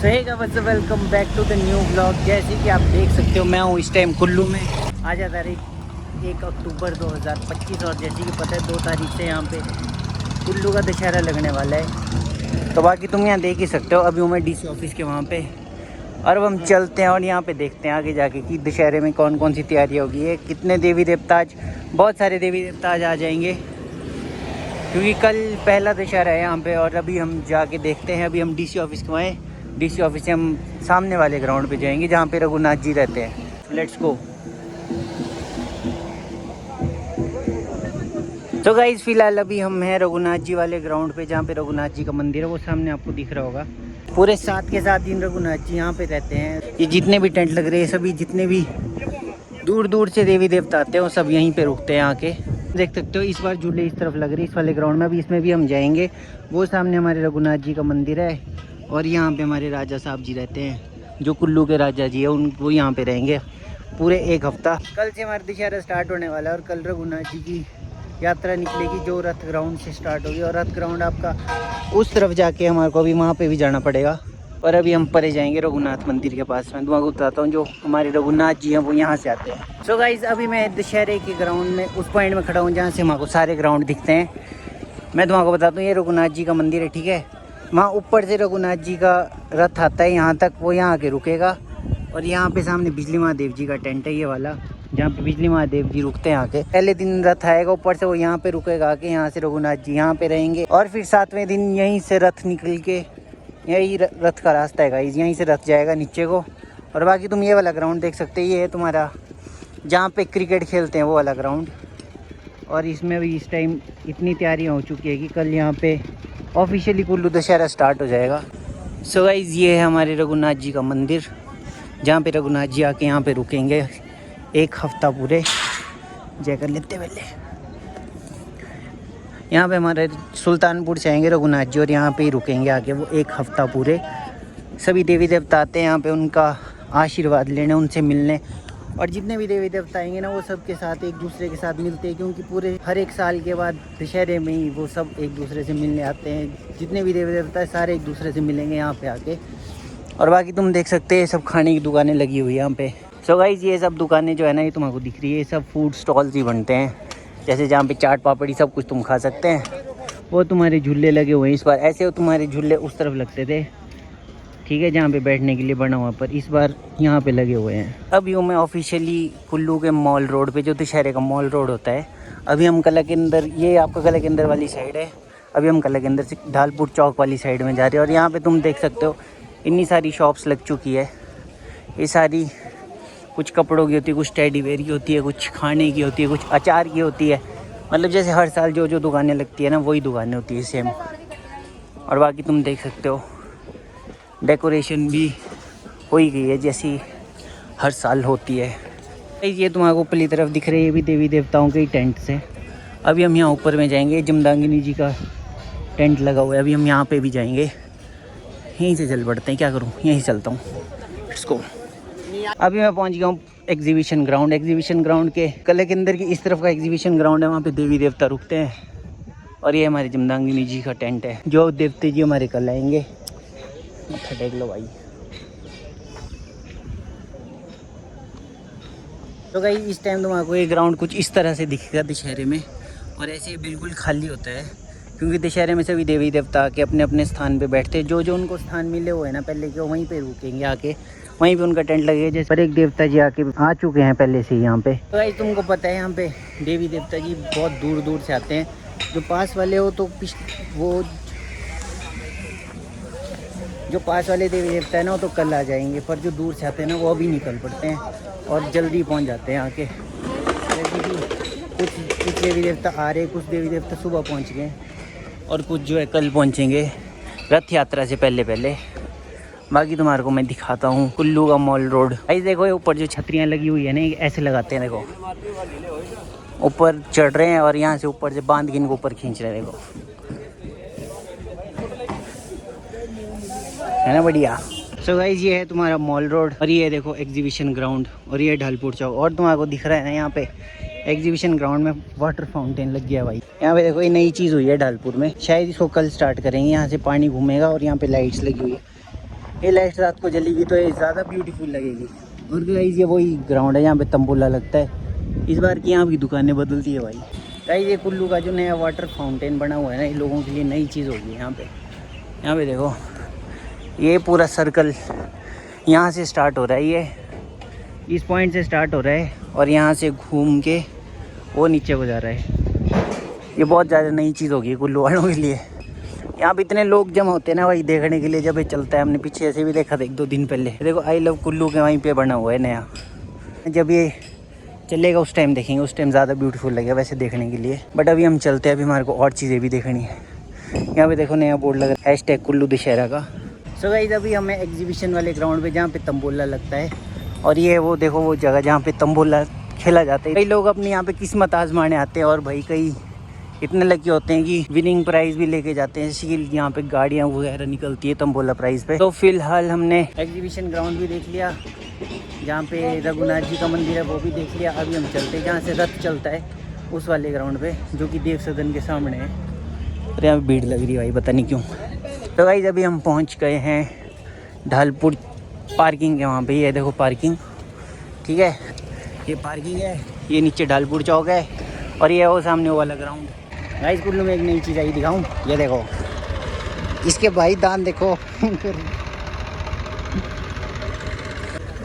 So hey guys, welcome back to the new blog. जैसे कि आप देख सकते हो मैं हूँ इस टाइम कुल्लू में। आज है तारीख 1 अक्टूबर 2025 और जैसे कि पता है 2 तारीख से यहाँ पे कुल्लू का दशहरा लगने वाला है। तो बाकी तुम यहाँ देख ही सकते हो। अभी हूँ मैं डीसी ऑफिस के वहाँ पे और अब हम चलते हैं और यहाँ पे देखते हैं आगे जाके कि दशहरे में कौन कौन सी तैयारी होगी है, कितने देवी देवता। आज बहुत सारे देवी देवता आज आ जाएंगे क्योंकि कल पहला दशहरा है यहाँ पे। और अभी हम जाके देखते हैं। अभी हम डीसी ऑफिस के वहाँ, डीसी ऑफिस से हम सामने वाले ग्राउंड पे जाएंगे जहाँ पे रघुनाथ जी रहते हैं। Let's go. तो गाइस फिलहाल अभी हम हैं रघुनाथ जी वाले ग्राउंड पे जहाँ पे रघुनाथ जी का मंदिर है, वो सामने आपको दिख रहा होगा। पूरे 7 के 7 दिन रघुनाथ जी यहाँ पे रहते हैं। ये जितने भी टेंट लग रहे हैं सभी, जितने भी दूर दूर से देवी देवता आते हैं वो सब यहीं पे रुकते हैं आके। देख सकते हो इस बार झूले इस तरफ लग रहे हैं इस वाले ग्राउंड में। अभी इसमें भी हम जाएंगे। वो सामने हमारे रघुनाथ जी का मंदिर है और यहाँ पे हमारे राजा साहब जी रहते हैं, जो कुल्लू के राजा जी है वो यहाँ पे रहेंगे पूरे 1 हफ्ता। कल से हमारा दशहरा स्टार्ट होने वाला है और कल रघुनाथ जी की यात्रा निकलेगी जो रथ ग्राउंड से स्टार्ट होगी। और रथ ग्राउंड आपका उस तरफ जाके हमारे को अभी वहाँ पे भी जाना पड़ेगा। पर अभी हम परे जाएंगे रघुनाथ मंदिर के पास। मैं तुम्हारा बताता हूँ जो हमारे रघुनाथ जी हैं वो यहाँ से आते हैं। सो गाइस अभी मैं दशहरे के ग्राउंड में उस पॉइंट में खड़ा हूँ जहाँ से हमारे को सारे ग्राउंड दिखते हैं। मैं तुम्हारा बताता हूँ ये रघुनाथ जी का मंदिर है, ठीक है। वहाँ ऊपर से रघुनाथ जी का रथ आता है यहाँ तक, वो यहाँ आके रुकेगा। और यहाँ पे सामने बिजली महादेव जी का टेंट है ये वाला, जहाँ पे बिजली महादेव जी रुकते हैं आके। पहले दिन रथ आएगा ऊपर से, वो यहाँ पे रुकेगा आके। यहाँ से रघुनाथ जी यहाँ पे रहेंगे और फिर 7वें दिन यहीं से रथ निकल के, यही रथ का रास्ता है, यहीं से रथ जाएगा नीचे को। और बाकी तुम ये वाला ग्राउंड देख सकते हो, ये है तुम्हारा जहाँ पे क्रिकेट खेलते हैं वो वाला ग्राउंड। और इसमें भी इस टाइम इतनी तैयारियाँ हो चुकी है कि कल यहाँ पे ऑफिशियली कुल्लू दशहरा स्टार्ट हो जाएगा। सो गाइस ये है हमारे रघुनाथ जी का मंदिर जहाँ पे रघुनाथ जी आके यहाँ पे रुकेंगे 1 हफ्ता पूरे। जय कर लेते पहले। यहाँ पे हमारे सुल्तानपुर से आएंगे रघुनाथ जी और यहाँ पे ही रुकेंगे आके वो 1 हफ्ता पूरे। सभी देवी देवता आते हैं यहाँ पे उनका आशीर्वाद लेने, उनसे मिलने। और जितने भी देवी देवता आएंगे ना वो सब के साथ एक दूसरे के साथ मिलते हैं, क्योंकि पूरे हर 1 साल के बाद दशहरे में ही वो सब एक दूसरे से मिलने आते हैं। जितने भी देवी देवता है सारे एक दूसरे से मिलेंगे यहाँ पे आके। और बाकी तुम देख सकते हैं सब खाने की दुकानें लगी हुई है यहाँ पे। सो गाइस ये सब दुकानें जो है ना ये तुम्हारे दिख रही है, ये सब फूड स्टॉल्स ही बनते हैं। जैसे जहाँ पे चाट पापड़ी सब कुछ तुम खा सकते हैं। वो तुम्हारे झूले लगे हुए हैं इस बार। ऐसे तुम्हारे झूले उस तरफ लगते थे, ठीक है, जहाँ पे बैठने के लिए बना हुआ, पर इस बार यहाँ पे लगे हुए हैं। अभी हूँ मैं ऑफिशियली कुल्लू के मॉल रोड पे, जो दशहरे का मॉल रोड होता है। अभी हम कला के अंदर, ये आपका कला के अंदर वाली साइड है। अभी हम कला के अंदर से ढालपुर चौक वाली साइड में जा रहे हैं। और यहाँ पे तुम देख सकते हो इतनी सारी शॉप्स लग चुकी है। ये सारी कुछ कपड़ों की होती है, कुछ टेडी वेयर की होती है, कुछ खाने की होती है, कुछ अचार की होती है। मतलब जैसे हर साल जो जो दुकानें लगती है ना वही दुकानें होती है सेम। और बाकी तुम देख सकते हो डेकोरेशन भी हो ही गई है जैसी हर साल होती है। ये तुम्हारे को ऊपरली तरफ दिख रही है, ये भी देवी देवताओं के ही टेंट्स हैं। अभी हम यहाँ ऊपर में जाएंगे, जमदांगिनी जी का टेंट लगा हुआ है। अभी हम यहाँ पे भी जाएंगे, यहीं से चल पड़ते हैं। क्या करूँ, यहीं चलता हूँ, इसको। अभी मैं पहुँच गया हूँ एग्जीबिशन ग्राउंड। एग्जीबिशन ग्राउंड के कला के अंदर की इस तरफ का एग्जीबिशन ग्राउंड है, वहाँ पे देवी देवता रुकते हैं। और ये हमारे जमदांगिनी जी का टेंट है, जो देवते जी हमारे कल आएंगे। मत्था टेक लो भाई। तो भाई इस टाइम तुम्हारे को ये ग्राउंड कुछ इस तरह से दिखेगा दशहरे में। और ऐसे बिल्कुल खाली होता है क्योंकि दशहरे में सभी देवी देवता आके अपने अपने स्थान पे बैठते हैं। जो जो उनको स्थान मिले हुए हैं ना पहले के, वहीं पे रुकेंगे आके, वहीं पे उनका टेंट लगेगा। जैसे पर एक देवता जी आके आ चुके हैं पहले से यहाँ पे। तो भाई तुमको पता है यहाँ पे देवी देवता जी बहुत दूर दूर से आते हैं। जो पास वाले हो तो वो जो पास वाले देवी देवता है ना वो तो कल आ जाएंगे, पर जो दूर से आते हैं ना वो अभी निकल पड़ते हैं और जल्दी पहुंच जाते हैं आके। जैसे कि कुछ देवी देवता आ रहे, कुछ देवी देवता सुबह पहुंच गए और कुछ जो है कल पहुंचेंगे रथ यात्रा से पहले पहले। बाकी तुम्हारे को मैं दिखाता हूँ कुल्लू का मॉल रोड। भाई देखो ये ऊपर जो छतरियाँ लगी हुई है ना, ऐसे लगाते हैं। देखो ऊपर चढ़ रहे हैं और यहाँ से ऊपर से बांध के इनको ऊपर खींच रहे हैं। देखो है ना बढ़िया। सो गाइस ये है तुम्हारा मॉल रोड और ये देखो एग्जीबिशन ग्राउंड और ये ढालपुर चौक। और तुम्हारे को दिख रहा है ना यहाँ पे एग्जीबिशन ग्राउंड में वाटर फाउंटेन लग गया भाई। यहाँ पे देखो ये नई चीज़ हुई है ढालपुर में, शायद इसको कल स्टार्ट करेंगे। यहाँ से पानी घूमेगा और यहाँ पे लाइट्स लगी हुई है। ये लाइट रात को जलेगी तो ये ज़्यादा ब्यूटीफुल लगेगी। और गाइस ये वही ग्राउंड है जहाँ पे तंबोला लगता है। इस बार की यहाँ की दुकानें बदलती है भाई। गाइस ये कुल्लू का जो नया वाटर फाउंटेन बना हुआ है ना, ये लोगों के लिए नई चीज़ होगी। यहाँ पे देखो, ये पूरा सर्कल यहाँ से स्टार्ट हो रहा है, ये इस पॉइंट से स्टार्ट हो रहा है और यहाँ से घूम के वो नीचे को जा रहा है। ये बहुत ज़्यादा नई चीज़ होगी कुल्लू वालों के लिए। यहाँ पे इतने लोग जमा होते हैं ना भाई देखने के लिए, जब ये चलता है। हमने पीछे ऐसे भी देखा था 1-2 दिन पहले। देखो आई लव कुल्लू के वहीं पे बना हुआ है नया। जब ये चलेगा उस टाइम देखेंगे, उस टाइम ज़्यादा ब्यूटीफुल लगेगा वैसे देखने के लिए। बट अभी हम चलते हैं, अभी हमारे को और चीज़ें भी देखनी है। यहाँ पे देखो नया बोर्ड लगा है #कुल्लू दशहरा का। सो गाइस अभी हमें एग्जीबिशन वाले ग्राउंड पे जहाँ पे तंबोला लगता है, और ये वो देखो वो जगह जहाँ पे तंबोला खेला जाता है। कई लोग अपने यहाँ पे किस्मत आजमाने आते हैं और भाई कई इतने लकी होते हैं कि विनिंग प्राइज़ भी लेके जाते हैं। जैसे कि यहाँ पे गाड़ियाँ वगैरह निकलती है तंबोला प्राइज़ पे। तो फिलहाल हमने एग्जीबिशन ग्राउंड भी देख लिया, जहाँ पे रघुनाथ जी का मंदिर है वो भी देख लिया। अभी हम चलते हैं जहाँ से रथ चलता है उस वाले ग्राउंड पे, जो कि देव सदन के सामने है। और यहाँ भीड़ लग रही है भाई, पता नहीं क्यों। तो गाइस अभी हम पहुँच गए हैं ढालपुर पार्किंग के वहाँ पे। ये देखो पार्किंग, ठीक है, ये पार्किंग है, ये नीचे ढालपुर चौक है और ये वो सामने वो वाला ग्राउंड। गाइस कुल्लू में एक नई चीज़ आई दिखाऊं, ये देखो इसके भाई दान देखो।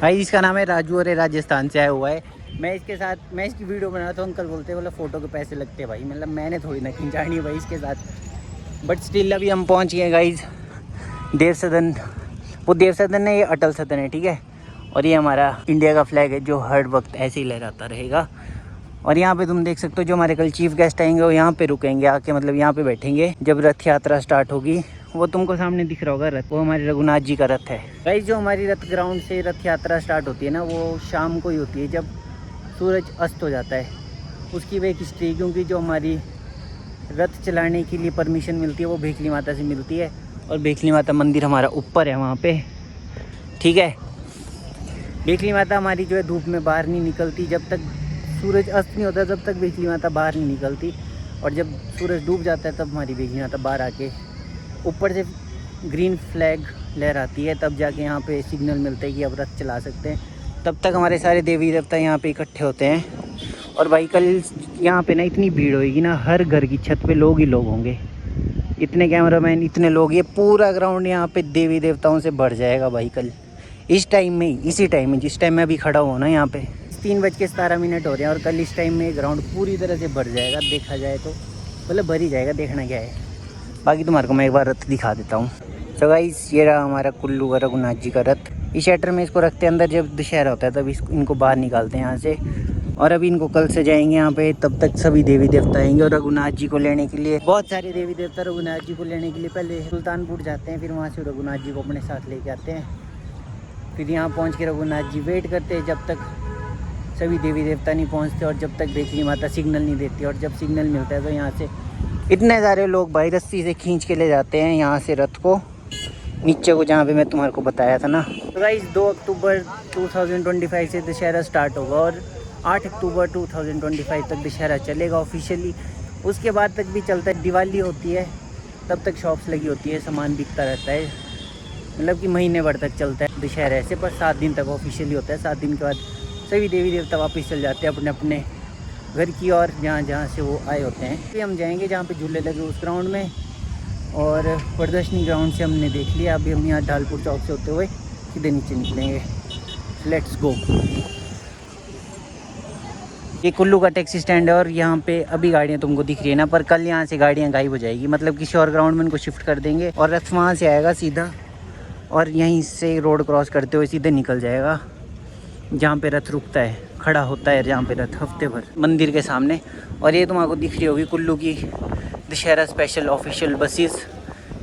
भाई इसका नाम है राजू और ये राजस्थान से आया हुआ है। मैं इसकी वीडियो बना था, अंकल बोलते बोला फ़ोटो के पैसे लगते हैं भाई। मतलब मैंने थोड़ी ना खिंचानी है भाई इसके साथ। बट स्टिल अभी हम पहुंच गए गाइस देव सदन। वो देव सदन है, ये अटल सदन है, ठीक है। और ये हमारा इंडिया का फ्लैग है जो हर वक्त ऐसे ही लहराता रहेगा। और यहाँ पे तुम देख सकते हो जो हमारे कल चीफ गेस्ट आएंगे वो यहाँ पे रुकेंगे आके, मतलब यहाँ पे बैठेंगे जब रथ यात्रा स्टार्ट होगी। वो तुमको सामने दिख रहा होगा रथ, वो हमारे रघुनाथ जी का रथ है। भाई जो हमारी रथ ग्राउंड से रथ यात्रा स्टार्ट होती है ना, वो शाम को ही होती है जब सूरज अस्त हो जाता है। उसकी भी एक हिस्ट्री, क्योंकि जो हमारी रथ चलाने के लिए परमिशन मिलती है वो भेखली माता से मिलती है। और भेखली माता मंदिर हमारा ऊपर है वहाँ पे, ठीक है। भेखली माता हमारी जो है धूप में बाहर नहीं निकलती, जब तक सूरज अस्त नहीं होता तब तक भेखली माता बाहर नहीं निकलती। और जब सूरज डूब जाता है तब हमारी भेखली माता बाहर आके ऊपर से ग्रीन फ्लैग लहराती है, तब जाके यहाँ पे सिग्नल मिलता है कि अब रथ चला सकते हैं। तब तक हमारे सारे देवी देवता यहाँ पे इकट्ठे होते हैं। और भाई कल यहाँ पे ना इतनी भीड़ होगी ना, हर घर की छत पे लोग ही लोग होंगे, इतने कैमरामैन, इतने लोग। ये पूरा ग्राउंड यहाँ पे देवी देवताओं से भर जाएगा भाई कल इस टाइम में, इसी टाइम में जिस टाइम मैं अभी खड़ा हुआ ना यहाँ पे। 3:17 हो रहे हैं और कल इस टाइम में ग्राउंड पूरी तरह से भर जाएगा। देखा जाए तो मतलब भर ही जाएगा, देखना क्या है। बाकी तुम्हारे को मैं एक बार रथ दिखा देता हूँ। सो गाइस ये रहा हमारा कुल्लू का रघुनाथ जी का रथ। इस शेटर में इसको रखते हैं अंदर, जब दशहरा होता है तब इनको बाहर निकालते हैं यहाँ से। और अभी इनको कल से जाएंगे यहाँ पे, तब तक सभी देवी देवता आएंगे और रघुनाथ जी को लेने के लिए। बहुत सारे देवी देवता रघुनाथ जी को लेने के लिए पहले सुल्तानपुर जाते हैं, फिर वहाँ से रघुनाथ जी को अपने साथ लेके आते हैं। फिर यहाँ पहुँच के रघुनाथ जी वेट करते हैं जब तक सभी देवी देवता नहीं पहुँचते और जब तक भेखली माता सिग्नल नहीं देती। और जब सिग्नल मिलता है तो यहाँ से इतने सारे लोग भाई रस्सी से खींच के ले जाते हैं यहाँ से रथ को नीचे को, जहाँ पे मैं तुम्हारे को बताया था ना। तो गाइस 2 अक्टूबर 2025 से दशहरा स्टार्ट होगा और 8 अक्टूबर 2025 तक दशहरा चलेगा ऑफिशियली। उसके बाद तक भी चलता है, दिवाली होती है तब तक शॉप्स लगी होती है, सामान बिकता रहता है। मतलब कि महीने भर तक चलता है दशहरा ऐसे, पर 7 दिन तक ऑफिशियली होता है। 7 दिन के बाद सभी देवी देवता वापस चल जाते हैं अपने अपने घर की और जहाँ से वो आए होते हैं। फिर हम जाएंगे जहाँ पे झूले लगे उस ग्राउंड में, और प्रदर्शनी ग्राउंड से हमने देख लिया। अभी हम यहाँ ढालपुर चौक से होते हुए सीधे नीचे निकलेंगे। Let's go. ये कुल्लू का टैक्सी स्टैंड है और यहाँ पे अभी गाड़ियाँ तुमको दिख रही है ना, पर कल यहाँ से गाड़ियाँ गायब हो जाएगी। मतलब किसी और ग्राउंड में उनको शिफ्ट कर देंगे और रथ वहाँ से आएगा सीधा और यहीं से रोड क्रॉस करते हुए सीधे निकल जाएगा जहाँ पे रथ रुकता है, खड़ा होता है जहाँ पे रथ हफ्ते भर मंदिर के सामने। और ये तुम्हारे दिख रही होगी कुल्लू की दशहरा स्पेशल ऑफिशियल बसेस,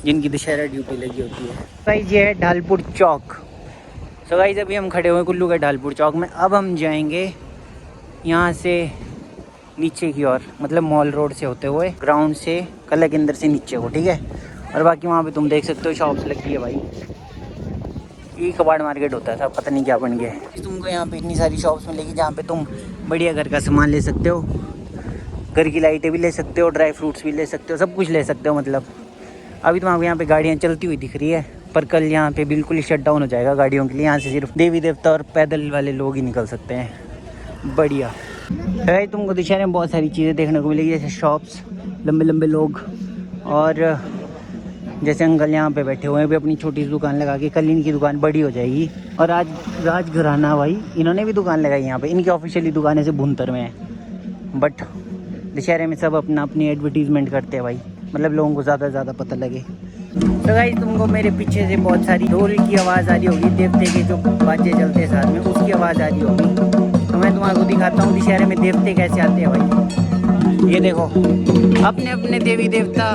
जिनकी दशहरा ड्यूटी लगी होती है। गाइस ये है ढालपुर चौक। सो गाइस अभी हम खड़े हुए कुल्लू के ढालपुर चौक में। अब हम जाएंगे यहाँ से नीचे की ओर, मतलब मॉल रोड से होते हुए ग्राउंड से कला केंद्र से नीचे को, ठीक है। और बाकी वहाँ पे तुम देख सकते हो शॉप्स लगी है भाई। ये कबाड़ मार्केट होता था, पता नहीं क्या बन गया है। तुमको यहाँ पे इतनी सारी शॉप्स मिलेगी जहाँ पे तुम बढ़िया घर का सामान ले सकते हो, घर की लाइटें भी ले सकते हो, ड्राई फ्रूट्स भी ले सकते हो, सब कुछ ले सकते हो। मतलब अभी तुम्हारे यहाँ पे गाड़ियाँ चलती हुई दिख रही है, पर कल यहाँ पे बिल्कुल ही शट डाउन हो जाएगा गाड़ियों के लिए। यहाँ से सिर्फ देवी देवता और पैदल वाले लोग ही निकल सकते हैं। बढ़िया है। तुमको दशहरे में बहुत सारी चीज़ें देखने को मिलेगी, जैसे शॉप्स, लंबे लंबे लोग, और जैसे अंकल यहाँ पे बैठे हुए हैं भी अपनी छोटी सी दुकान लगा के। कल इनकी दुकान बड़ी हो जाएगी। और आज राजघराना भाई इन्होंने भी दुकान लगाई यहाँ पे। इनकी ऑफिशियली दुकान ऐसे भुंतर में है, बट दशहरे में सब अपना अपनी एडवर्टीज़मेंट करते हैं भाई, मतलब लोगों को ज़्यादा से ज़्यादा पता लगे। तो गाइस तुमको मेरे पीछे से बहुत सारी ढोल की आवाज़ आ रही होगी, देवते के जो बाजे चलते हैं साथ में उसकी आवाज़ आ रही होगी। तो मैं तुम्हारे को दिखाता हूँ दशहरे में देवते कैसे आते हैं भाई। ये देखो, अपने अपने देवी देवता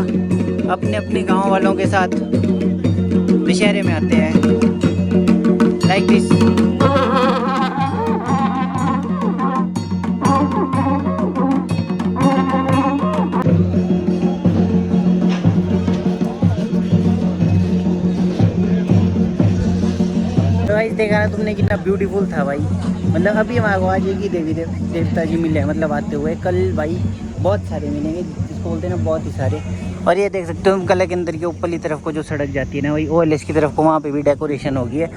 अपने अपने गांव वालों के साथ दशहरे में आते हैं, लाइक दिस। तो गाइस देखा ना तुमने कितना ब्यूटीफुल था भाई। मतलब अभी हमारे को आज एक ही देवी देवता जी मिले हैं, मतलब आते हुए। कल भाई बहुत सारे मिलेंगे, जिसको बोलते हैं ना बहुत ही सारे। और ये देख सकते हो कला केंद्र के ऊपरली तरफ को जो सड़क जाती है ना वही OLS की तरफ को, वहाँ पे भी डेकोरेशन हो गई है।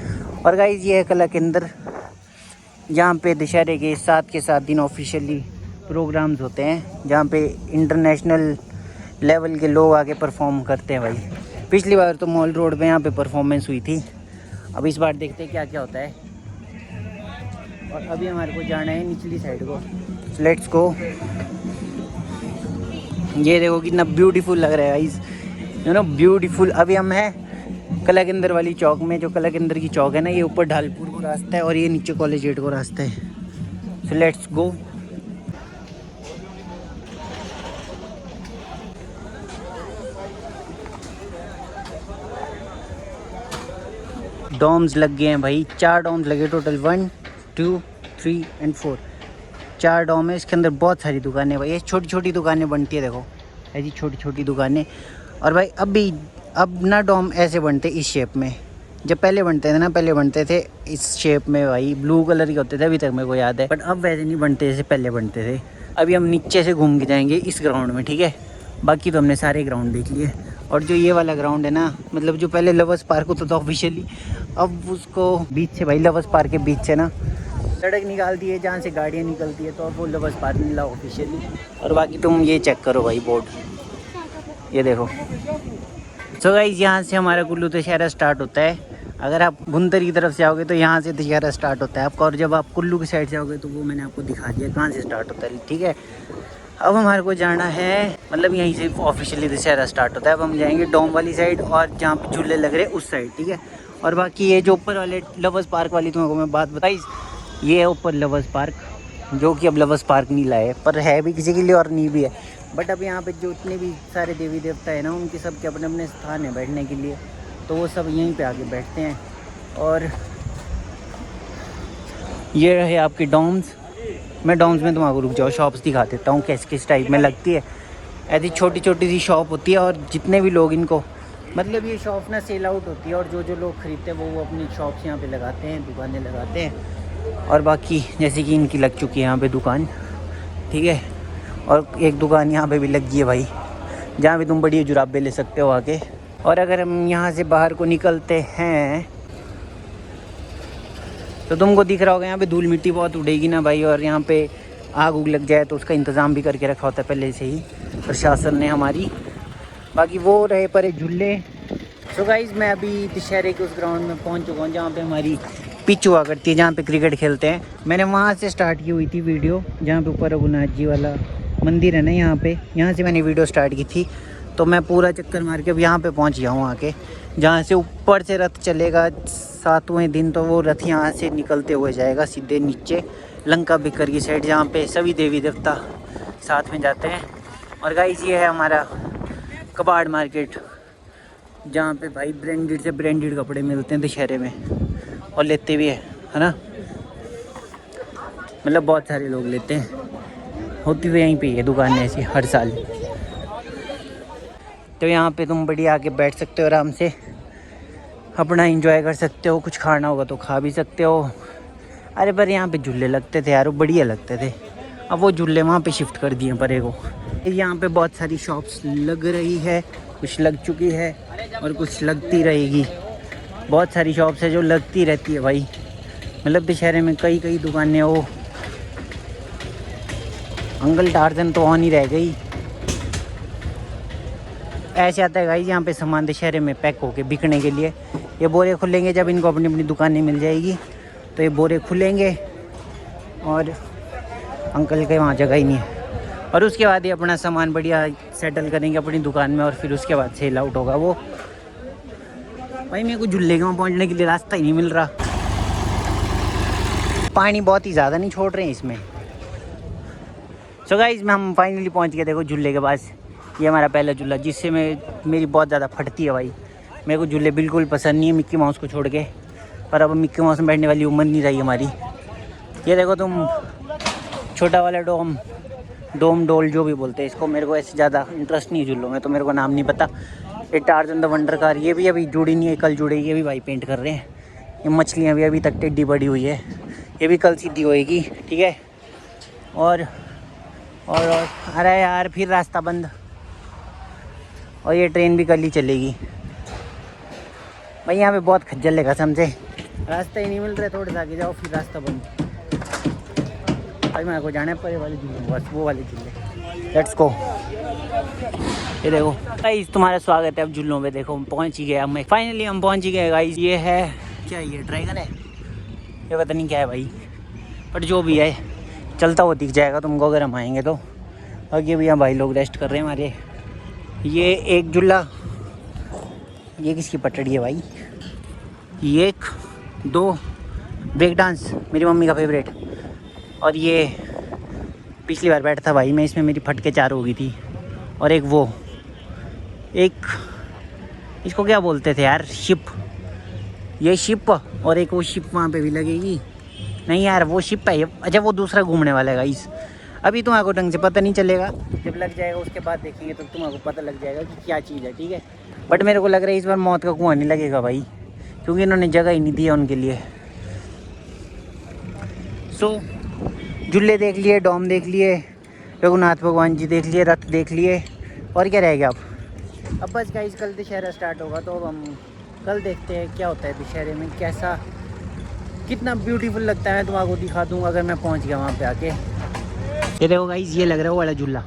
और गाइस ये है कला केंद्र, जहाँ पे दशहरे के 7 दिन ऑफिशियली प्रोग्राम्स होते हैं, जहाँ पे इंटरनेशनल लेवल के लोग आके परफॉर्म करते हैं भाई। पिछली बार तो मॉल रोड पे यहाँ पे परफॉर्मेंस हुई थी, अब इस बार देखते हैं क्या क्या होता है। और अभी हमारे को जाना है निचली साइड को, लेट्स गो। ये देखो कितना ब्यूटीफुल लग रहा है गाइस, यू नो ब्यूटीफुल। अभी हम हैं कला केंद्र वाली चौक में। जो कला केंद्र की चौक है ना, ये ऊपर ढालपुर को रास्ता है और ये नीचे कॉलेज गेट को रास्ता है। So let's go. डॉम्स लग गए हैं भाई, 4 डॉम्स लगे टोटल, 1 2 3 एंड 4। 4 डॉम है, इसके अंदर बहुत सारी दुकानें भाई। ये छोटी छोटी दुकानें बनती है, देखो ऐसी छोटी छोटी दुकानें। और भाई अब ना डॉम ऐसे बनते इस शेप में। जब पहले बनते थे ना, पहले बनते थे इस शेप में भाई, ब्लू कलर के होते थे, अभी तक मेरे को याद है। बट अब वैसे नहीं बनते जैसे पहले बनते थे। अभी हम नीचे से घूम के जाएंगे इस ग्राउंड में, ठीक है। बाकी तो हमने सारे ग्राउंड देख लिए। और जो ये वाला ग्राउंड है ना, मतलब जो पहले लवर्स पार्क होता था ऑफिशियली, अब उसको बीच से भाई, लवर्स पार्क के बीच से ना सड़क निकाल दी है जहाँ से गाड़ियाँ निकलती है, तो अब वो लवर्स पार्क मिला ऑफिशियली। और बाकी तुम ये चेक करो भाई बोर्ड, ये देखो। सो गाइस यहाँ से हमारा कुल्लू दशहरा स्टार्ट होता है। अगर आप भुंतर की तरफ से आओगे तो यहाँ से दशहरा स्टार्ट होता है आपका। और जब आप कुल्लू की साइड से आओगे तो वो मैंने आपको दिखा दिया कहाँ से स्टार्ट होता है, ठीक है। अब हमारे को जाना है, मतलब यहीं से ऑफिशियली दशहरा स्टार्ट होता है। अब हम जाएंगे डोम वाली साइड और जहाँ पे झूले लग रहे हैं उस साइड, ठीक है। और बाकी ये जो ऊपर वाले लवर्स पार्क वाली तुमको मैं बात बताई, ये है ऊपर लवर्स पार्क, जो कि अब लवर्स पार्क नहीं लाए, पर है भी किसी के लिए और नहीं भी है। बट अब यहाँ पे जो इतने भी सारे देवी देवता है ना, उनके सब के अपने अपने स्थान है बैठने के लिए, तो वो सब यहीं पे आके बैठते हैं। और ये रहे आपके डॉम्स। मैं डॉम्स में तुम्हारे को रुक जाओ, शॉप्स दिखा देता हूँ कैसे किस टाइप में लगती है। ऐसी छोटी छोटी सी शॉप होती है, और जितने भी लोग इनको, मतलब ये शॉप ना सेल आउट होती है, और जो लोग खरीदते हैं वो अपनी शॉप्स यहाँ पे लगाते हैं, दुकानें लगाते हैं। और बाकी जैसे कि इनकी लग चुकी है यहाँ पे दुकान, ठीक है। और एक दुकान यहाँ पे भी लगी है भाई, जहाँ पे तुम बढ़िया जुराबे ले सकते हो आके। और अगर हम यहाँ से बाहर को निकलते हैं तो तुमको दिख रहा होगा यहाँ पे धूल मिट्टी बहुत उड़ेगी ना भाई, और यहाँ पे आग उग लग जाए तो उसका इंतज़ाम भी करके रखा होता है पहले से ही प्रशासन ने हमारी। बाकी वो रहे पर झूले। तो गाइस मैं अभी दशहरे के उस ग्राउंड में पहुँच चुका हूँ जहाँ पे हमारी पिच हुआ करती है, जहाँ पे क्रिकेट खेलते हैं। मैंने वहाँ से स्टार्ट की हुई थी वीडियो, जहाँ पे ऊपर रघुनाथ जी वाला मंदिर है ना, यहाँ से मैंने वीडियो स्टार्ट की थी। तो मैं पूरा चक्कर मार के अब यहाँ पे पहुँच गया हूँ आके, जहाँ से ऊपर से रथ चलेगा 7वें दिन। तो वो रथ यहाँ से निकलते हुए जाएगा सीधे नीचे लंका बिकर की साइड, जहाँ पे सभी देवी देवता साथ में जाते हैं। और गाइस ये है हमारा कबाड़ मार्केट, जहाँ पे भाई ब्रांडेड से ब्रांडेड कपड़े मिलते हैं दशहरे में, और लेते भी है ना। मतलब बहुत सारे लोग लेते हैं, होती हुई यहीं पे है दुकान ऐसी हर साल। तो यहाँ पे तुम बढ़िया आके बैठ सकते हो, आराम से अपना एंजॉय कर सकते हो। कुछ खाना होगा तो खा भी सकते हो। अरे पर यहाँ पे झूले लगते थे यार, वो बढ़िया लगते थे। अब वो झूले वहाँ पे शिफ्ट कर दिए परे को। यहाँ पे बहुत सारी शॉप्स लग रही है, कुछ लग चुकी है और कुछ लगती रहेगी। बहुत सारी शॉप्स है जो लगती रहती है भाई। मतलब दशहरे में कई कई दुकानें। वो अंकल टार्जन तो ऑन ही रह गई। ऐसे आता है गाइस यहाँ पे सामान दशहरे में पैक होके बिकने के लिए। ये बोरे खुलेंगे जब इनको अपनी अपनी दुकानें मिल जाएगी, तो ये बोरे खुलेंगे और अंकल के वहाँ जगह ही नहीं है। और उसके बाद ये अपना सामान बढ़िया सेटल करेंगे अपनी दुकान में, और फिर उसके बाद सेल आउट होगा वो। भाई मेरे को झूले के वहाँ पहुँचने के लिए रास्ता ही नहीं मिल रहा। पानी बहुत ही ज़्यादा नहीं छोड़ रहे हैं इसमें। सो गाइस में हम फाइनली पहुँच गए। देखो झूले के पास, ये हमारा पहला झूला जिससे मेरी बहुत ज़्यादा फटती है भाई। मेरे को झूले बिल्कुल पसंद नहीं है मिक्की माउस को छोड़ के। पर अब मिक्की माउस में बैठने वाली उम्र नहीं रही हमारी। ये देखो तुम, छोटा वाला डोम डोल जो भी बोलते हैं इसको। मेरे को ऐसे ज़्यादा इंटरेस्ट नहीं है झूलों में, तो मेरे को नाम नहीं पता। ये टार्जन द वंडर कार, ये भी अभी जुड़ी नहीं है, कल जुड़ेगी। ये भी भाई पेंट कर रहे हैं। ये मछलियाँ भी अभी तक टेढ़ी बड़ी हुई है, ये भी कल सीधी होएगी। ठीक है। और अरे यार फिर रास्ता बंद। और ये ट्रेन भी कल ही चलेगी भाई। यहाँ पे बहुत खज्जल है कसम से, रास्ता ही नहीं मिल रहा है। थोड़े से आगे जाओ फिर रास्ता बंद। भाई मेरे को जाना है परे वाले झूले, बस वो वाले झूले। Let's go. ये देखो गाइस तुम्हारा स्वागत है अब झूलों में। देखो हम पहुँच ही गए, हम फाइनली हम पहुँच ही गए गाइस। ये है क्या, ये ड्रैगन है, ये पता नहीं क्या है भाई, बट जो भी है चलता हुआ दिख जाएगा तुमको अगर हम आएंगे तो। आगे भी यहाँ भाई लोग रेस्ट कर रहे हैं हमारे। ये एक झूला, ये किसकी पटड़ी है भाई। ये 2 ब्रेक डांस मेरी मम्मी का फेवरेट। और ये पिछली बार बैठा था भाई मैं इसमें, मेरी फट के 4 हो गई थी। और एक वो, एक इसको क्या बोलते थे यार, शिप। ये शिप, और एक वो शिप वहाँ पे भी लगेगी। नहीं यार वो शिप है। अच्छा वो दूसरा घूमने वाला है गाइस। अभी तुम्हारे को ढंग से पता नहीं चलेगा, जब लग जाएगा उसके बाद देखेंगे तो तुम्हारे को पता लग जाएगा कि क्या चीज़ है। ठीक है। बट मेरे को लग रहा है इस बार मौत का कुआं नहीं लगेगा भाई, क्योंकि इन्होंने जगह ही नहीं दिया उनके लिए। सो झूले देख लिए, डोम देख लिए, रघुनाथ भगवान जी देख लिए, रथ देख लिए, और क्या रह गया अब बस गाइस कल दशहरा स्टार्ट होगा, तो अब हम कल देखते हैं क्या होता है दशहरे में, कैसा कितना ब्यूटीफुल लगता है। मैं तुम्हारा दिखा दूँगा अगर मैं पहुँच गया वहाँ पे आके। ये देखो गाइस ये लग रहा है वो वाला झूला,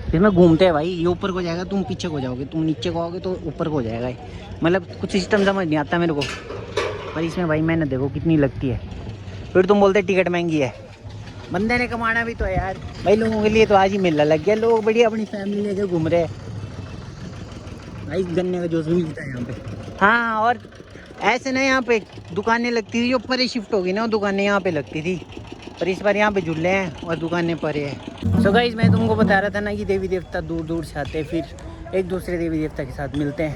इसमें घूमते हैं भाई। ये ऊपर को जाएगा, तुम पीछे को जाओगे, तुम नीचे को आओगे तो ऊपर को जाएगा। मतलब कुछ सिस्टम समझ नहीं आता मेरे को, पर इसमें भाई मेहनत देखो कितनी लगती है। फिर तुम बोलते टिकट महंगी है, बंदे ने कमाना भी तो है यार भाई। लोगों के लिए तो आज ही मेला लग गया, लोग बढ़िया अपनी फैमिली लेकर घूम रहे हैं भाई। गन्ने का जूस भी मिलता है यहाँ पे। हाँ और ऐसे ना यहाँ पे दुकानें लगती थी, जो परे शिफ्ट होगी ना वो दुकानें यहाँ पे लगती थी, पर इस बार यहाँ पे झूले हैं और दुकानें परे हैं। सो गाइस मैं तुमको बता रहा था ना कि देवी देवता दूर दूर से आते हैं, फिर एक दूसरे देवी देवता के साथ मिलते हैं।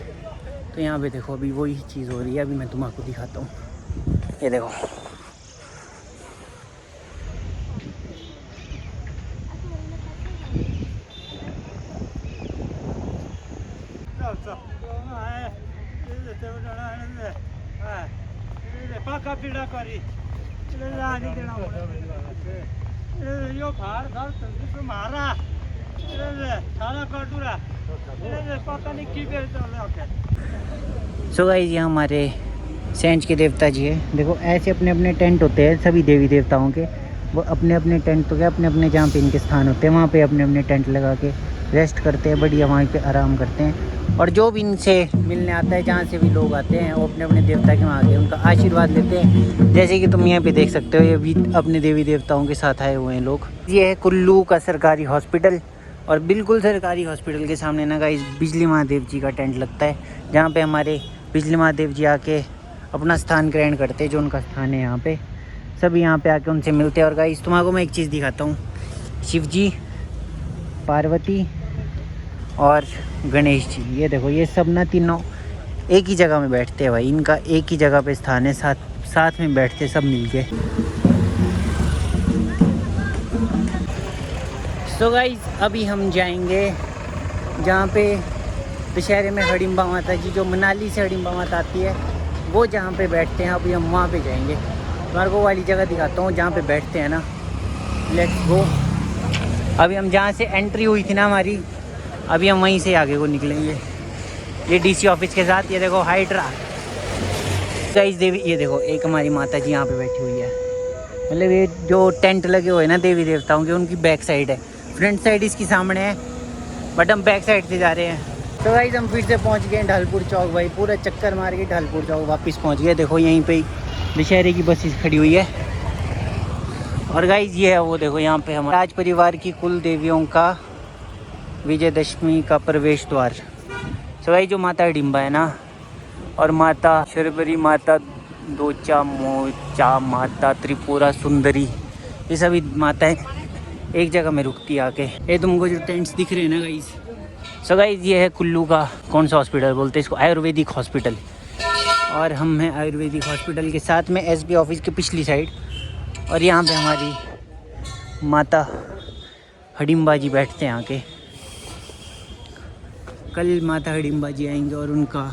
तो यहाँ पे देखो अभी वही चीज़ हो रही है। अभी मैं तुम्हारा दिखाता हूँ, ये देखो। सो गाइस ये हमारे सेंच के देवता जी है। देखो ऐसे अपने अपने टेंट होते हैं सभी देवी देवताओं के। वो अपने अपने टेंट तो क्या अपने अपने जहाँ पे इनके स्थान होते हैं वहाँ पे अपने अपने टेंट लगा के रेस्ट करते हैं, बढ़िया वहाँ पे आराम करते हैं। और जो भी इनसे मिलने आता है, जहाँ से भी लोग आते हैं, वो अपने अपने देवता के वहाँ आके उनका आशीर्वाद लेते हैं। जैसे कि तुम यहाँ पे देख सकते हो, ये भी अपने देवी देवताओं के साथ आए हुए हैं लोग। ये है कुल्लू का सरकारी हॉस्पिटल, और बिल्कुल सरकारी हॉस्पिटल के सामने ना गाइस बिजली महादेव जी का टेंट लगता है, जहाँ पे हमारे बिजली महादेव जी आके अपना स्थान ग्रहण करते हैं, जो उनका स्थान है यहाँ पे। सभी यहाँ पे आके उनसे मिलते हैं। और गाइस तुम्हारे मैं एक चीज़ दिखाता हूँ, शिव जी, पार्वती और गणेश जी, ये देखो ये सब ना तीनों एक ही जगह में बैठते हैं भाई। इनका एक ही जगह पे स्थान है, साथ में बैठते सब मिलके। सो गाइस अभी हम जाएंगे जहाँ पे दशहरे में हडिम्बा माता जी, जो मनाली से हडिम्बा माता आती है, वो जहाँ पे बैठते हैं, अभी हम वहाँ पे जाएंगे। तुम्हारे को वाली जगह दिखाता हूँ जहाँ पे बैठते हैं ना। Let's go. अभी हम जहाँ से एंट्री हुई थी ना हमारी, अभी हम वहीं से आगे को निकलेंगे। ये डीसी ऑफिस के साथ, ये देखो हाइड्रा, गाइस देवी, ये देखो एक हमारी माता जी यहाँ पे बैठी हुई है। मतलब ये जो टेंट लगे हुए हैं ना देवी देवताओं के, उनकी बैक साइड है। फ्रंट साइड इसकी सामने है, बट हम बैक साइड से जा रहे हैं। तो गाइस हम फिर से पहुँच गए ढालपुर चौक भाई। पूरा चक्कर मार के ढालपुर चौक वापस पहुँच गए। देखो यहीं पे दशहरे की बसेस खड़ी हुई है। और गाइस ये है वो, देखो यहाँ पे हमारे राज परिवार की कुल देवियों का विजयदशमी का प्रवेश द्वार। तो गाइस जो माता हिडिंबा है ना, और माता शर्वरी, माता दोचा मोचा, माता त्रिपुरा सुंदरी, ये सभी माताएं एक जगह में रुकती आके। ये तुमको जो टेंट्स दिख रहे हैं ना गाइस, सो गाइस ये है कुल्लू का कौन सा हॉस्पिटल बोलते हैं इसको, आयुर्वेदिक हॉस्पिटल। और हम हैं आयुर्वेदिक हॉस्पिटल के साथ में एसबी ऑफिस की पिछली साइड। और यहाँ पे हमारी माता हिडिंबा जी बैठते हैं आके। कल माता हिडिंबा जी आएंगे और उनका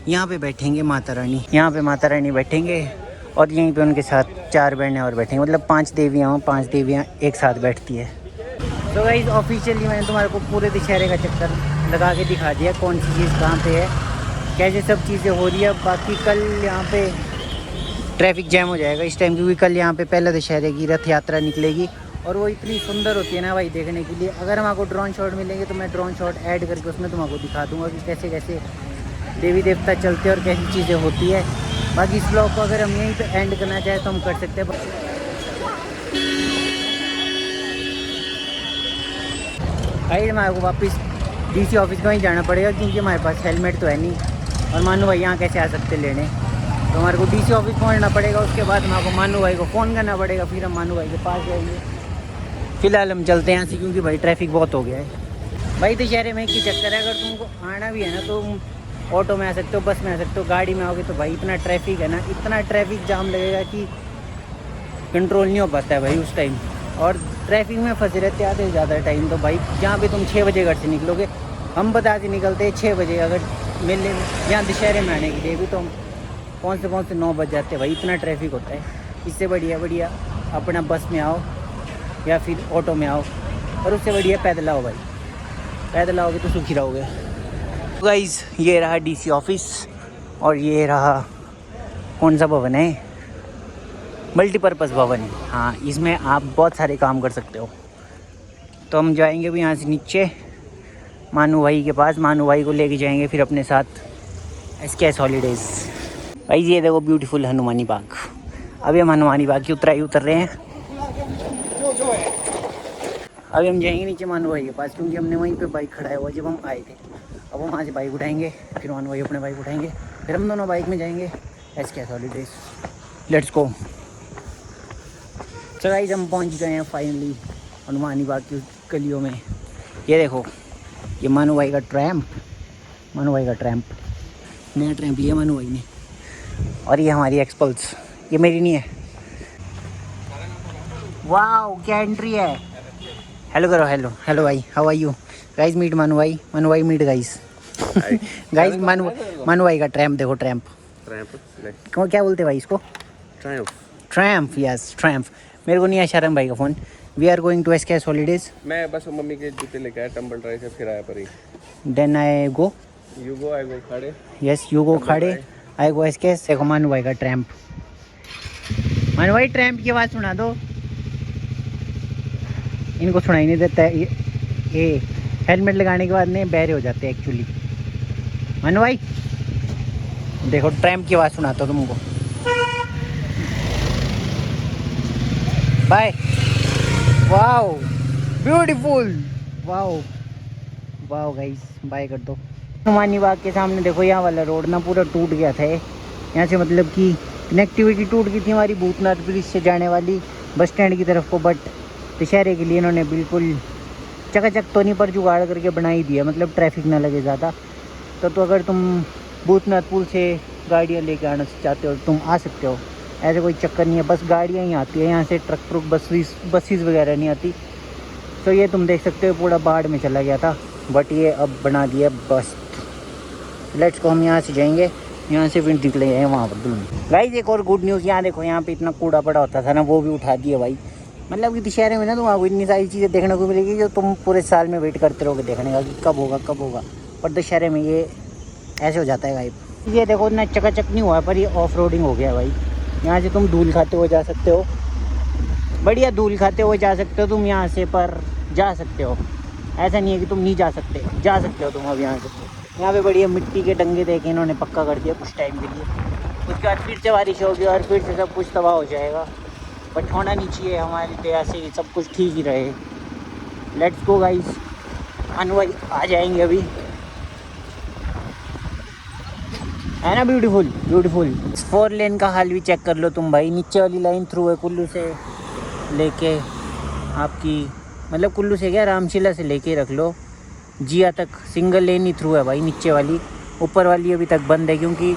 यहाँ पे बैठेंगे माता रानी, यहाँ पे माता रानी बैठेंगे। और यहीं पे उनके साथ 4 बहनें और बैठेंगे। मतलब 5 देवियाँ, 5 देवियाँ एक साथ बैठती है। तो गाइस ऑफिशियली मैंने तुम्हारे को पूरे दशहरे का चक्कर लगा के दिखा दिया, कौन सी चीज़ कहाँ पे है, कैसे सब चीज़ें हो रही है। बाकी कल यहाँ पे ट्रैफिक जैम हो जाएगा इस टाइम, क्योंकि कल यहाँ पे पहले दशहरे की रथ यात्रा निकलेगी। और वो इतनी सुंदर होती है ना भाई देखने के लिए। अगर हमको ड्रोन शॉट मिलेंगे तो मैं ड्रोन शॉट ऐड करके उसमें तुमको दिखा दूँगा कि कैसे कैसे देवी देवता चलते हैं और कैसी चीज़ें होती है। बाकी इस ब्लॉग को अगर हम यहीं पे एंड करना चाहें तो हम कर सकते हैं। भाई हमारे को वापस डीसी ऑफिस को ही जाना पड़ेगा, क्योंकि हमारे पास हेलमेट तो है नहीं। और मानू भाई यहाँ कैसे आ सकते लेने, तो हमारे को डीसी ऑफिस पहुँचना पड़ेगा। उसके बाद हमारे को मानू भाई को फ़ोन करना पड़ेगा, फिर हम मानू भाई के पास जाएंगे। फ़िलहाल हम चलते हैं यहाँ से, क्योंकि भाई ट्रैफिक बहुत हो गया है भाई। दशहरे में की चक्कर है, अगर तुमको आना भी है ना तो ऑटो में आ सकते हो, बस में आ सकते हो। गाड़ी में आओगे तो भाई इतना ट्रैफिक है ना, इतना ट्रैफिक जाम लगेगा कि कंट्रोल नहीं हो पाता है भाई उस टाइम। और ट्रैफिक में फंसे रहते आधे से ज़्यादा टाइम। तो भाई जहाँ पे तुम 6 बजे घर से निकलोगे, हम बता के निकलते 6 बजे। अगर मेले यहाँ दशहरे में आने के लिए भी तो हम पहुँचते 9 बज जाते हैं भाई, इतना ट्रैफिक होता है। इससे बढ़िया अपना बस में आओ या फिर ऑटो में आओ, और उससे बढ़िया पैदल आओ भाई। पैदल आओगे तो सुखी रहोगे। गाइस ये रहा डीसी ऑफिस, और ये रहा कौन सा भवन है, मल्टीपर्पज़ भवन। हाँ, इसमें आप बहुत सारे काम कर सकते हो। तो हम जाएंगे भी यहाँ से नीचे मानू भाई के पास। मानू भाई को लेके जाएंगे फिर अपने साथ SKS हॉलीडेज़। भाई ये देखो ब्यूटीफुल हनुमानी बाग। अभी हम हनुमानी बाग की उतराई उतर रहे हैं। अभी हम जाएंगे नीचे मानू भाई के पास, क्योंकि हमने वहीं पे बाइक खड़ा हुआ जब हम आए थे। अब हम वहाँ से बाइक उठाएंगे, फिर मानू भाई अपने बाइक उठाएंगे, फिर हम दोनों बाइक में जाएंगे SKS हॉलीडेज़। Let's go. तो गाइस हम पहुँच गए हैं फाइनली हनुमानी बाग की गलियों में। ये देखो, ये मानू भाई का ट्रैम्प, मानू भाई का ट्रैम्प, नया ट्रैम्प लिया मानू भाई ने। और ये हमारी एक्सपल्स, ये मेरी नहीं है। वाओ क्या एंट्री है। हेलो करो, हेलो हेलो भाई, how are you guys. Meet Manu भाई, मानू भाई मीट गाइस। गाइस मानू भाई का ट्रैम्प देखो, ट्रैम्प क्या बोलते भाई इसको, ट्रैम्प। Yes tramp. मेरे को नहीं है शर्म भाई का phone. We are going to SKS holidays. मैं बस मम्मी के जूते लेके आया, टम्बल ड्राई से फिर आया पर ही। Then I go, you go I go खाड़े। यस यू गो खाड़े, आई गो SKS। देखो मानू भाई का ट्रैम्प। मानू भाई ट्रैम्प की आवाज़ सुना दो। इनको सुनाई नहीं देता है, ये हेलमेट लगाने के बाद नहीं बहरे हो जाते हैं एक्चुअली। मानू भाई देखो ट्रैम्प की आवाज़ सुनाता हूँ तुमको। Bye. Wow beautiful, wow wow guys, bye कर दो। हनुमानी बाग के सामने देखो, यहाँ वाला रोड ना पूरा टूट गया था। यहाँ से मतलब कि कनेक्टिविटी टूट गई थी हमारी भूतनाथ ब्रिज से जाने वाली बस स्टैंड की तरफ को। बट दशहरे के लिए इन्होंने बिल्कुल चकाचक तो नहीं पर जुगाड़ करके बना ही दिया, मतलब ट्रैफिक ना लगे ज़्यादा। तो अगर तुम भूतनाथ पुल से गाड़ियाँ लेके आना चाहते हो तुम आ सकते हो, ऐसे कोई चक्कर नहीं है। बस गाड़ियाँ ही आती है यहाँ से, ट्रक बसेस वगैरह नहीं आती। तो ये तुम देख सकते हो पूरा बाढ़ में चला गया था, बट ये अब बना दिया बस। लेट्स को हम यहाँ से जाएंगे, यहाँ से फिर निकलेंगे वहाँ पर दूर। गाइस एक और गुड न्यूज़, यहाँ देखो यहाँ पे इतना कूड़ा पड़ा होता था ना, वो भी उठा दिया भाई। मतलब कि दशहरे में ना तुम्हारा इतनी सारी चीज़ें देखने को मिलेगी जो तुम पूरे साल में वेट करते रहोगे देखने का कि कब होगा कब होगा। पर दशहरे में ये ऐसे हो जाता है गाइब। ये देखो इतना चकाचक नहीं हुआ है, पर ये ऑफ रोडिंग हो गया भाई। यहाँ से तुम धूल खाते हुए जा सकते हो, बढ़िया धूल खाते हुए जा सकते हो तुम यहाँ से, पर जा सकते हो। ऐसा नहीं है कि तुम नहीं जा सकते, जा सकते हो तुम अब यहाँ से। यहाँ पे बढ़िया मिट्टी के डंगे देके इन्होंने पक्का कर दिया कुछ टाइम के लिए। उसके बाद फिर से बारिश होगी और फिर से सब कुछ तबाह हो जाएगा, बट होना नहीं चाहिए। हमारी दया से सब कुछ ठीक ही रहे। लेट्स गो गाइस, अनवई आ जाएंगे अभी, है ना। Beautiful beautiful. 4 लेन का हाल भी चेक कर लो तुम भाई। नीचे वाली लाइन थ्रू है कुल्लू से लेके आपकी, मतलब कुल्लू से क्या, रामशिला से लेके रख लो जिया तक सिंगल लेन ही थ्रू है भाई। नीचे वाली, ऊपर वाली अभी तक बंद है क्योंकि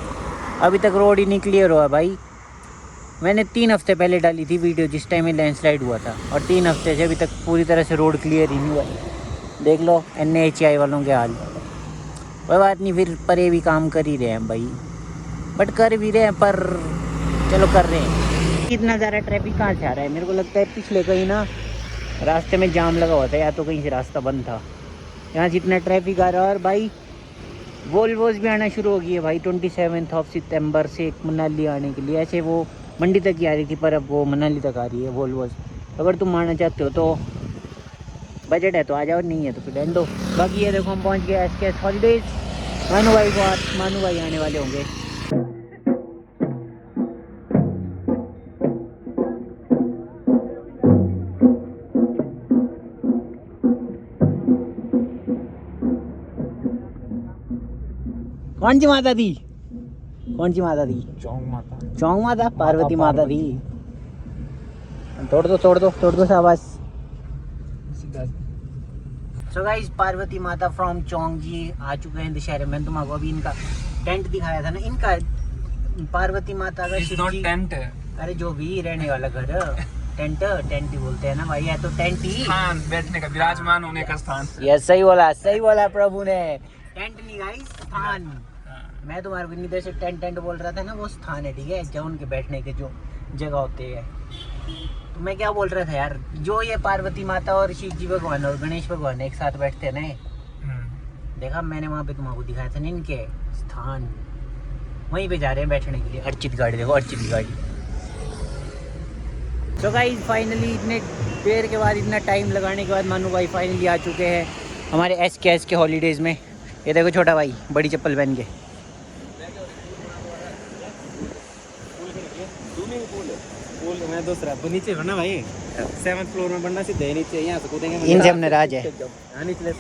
अभी तक रोड ही नहीं क्लियर हुआ भाई। मैंने 3 हफ्ते पहले डाली थी वीडियो जिस टाइम में लैंडस्लाइड हुआ था, और 3 हफ्ते से अभी तक पूरी तरह से रोड क्लियर ही नहीं हुआ। देख लो NHAI वालों के हाल। कोई बात नहीं, फिर परे भी काम कर ही रहे हैं भाई, बट कर भी रहे हैं, पर चलो कर रहे हैं। इतना ज़्यादा ट्रैफिक कहाँ से आ रहा है? मेरे को लगता है पिछले कहीं ना रास्ते में जाम लगा हुआ था, या तो कहीं से रास्ता बंद था। यहाँ जितना ट्रैफिक आ रहा है, और भाई वोल्वोस भी आना शुरू हो गई है भाई 27 सितंबर से मनाली आने के लिए। ऐसे वो मंडी तक ही आ रही थी, पर अब वो मनाली तक आ रही है वोल्वोस। अगर तुम आना चाहते हो तो बजट है तो आ जाओ, नहीं है तो फिर रहने दो। बाकी ये देखो हम पहुँच गए SKS हॉलीडेज। मानू भाई आने वाले होंगे। कौन सी माता दी? कौन सी माता दी? चौंग माता पार्वती माता दी। तोड़ दो शाबाश। सो गाइस, पार्वती माता फ्रॉम चौंग जी आ चुके हैं दशहरे में। तुमको अभी इनका टेंट दिखाया था ना, इनका पार्वती माता का शिव जी टेंट है। अरे जो भी रहने वाला घर, टेंट ही बोलते हैं ना भाई, है तो टेंट ही। स्थान, बैठने का, विराजमान होने का स्थान। ये सही बोला प्रभु ने। टेंट नहीं गाइस, स्थान। मैं तुम्हारे को इतनी देर से टेंट बोल रहा था ना, वो स्थान है, ठीक है, जो उनके बैठने के जो जगह होते हैं। तो मैं क्या बोल रहा था यार, जो ये पार्वती माता और शिव जी भगवान और गणेश भगवान एक साथ बैठते हैं ना, देखा मैंने वहाँ पे तुम्हारा दिखाया था ना, इनके स्थान वहीं पे जा रहे हैं बैठने के लिए। अर्चित गाड़ी देखो, अर्चित गाड़ी। तो गाइस फाइनली इतने देर के बाद, इतना टाइम लगाने के बाद मानू भाई फाइनली आ चुके हैं हमारे SKS के हॉलीडेज़ में। ये देखो छोटा भाई बड़ी चप्पल पहन के। मैं दूसरा नीचे ना भाई, 7th फ्लोर में बनना सीधे नीचे, यहाँ से कूदेंगे। इनसे हमने राज है। नीचे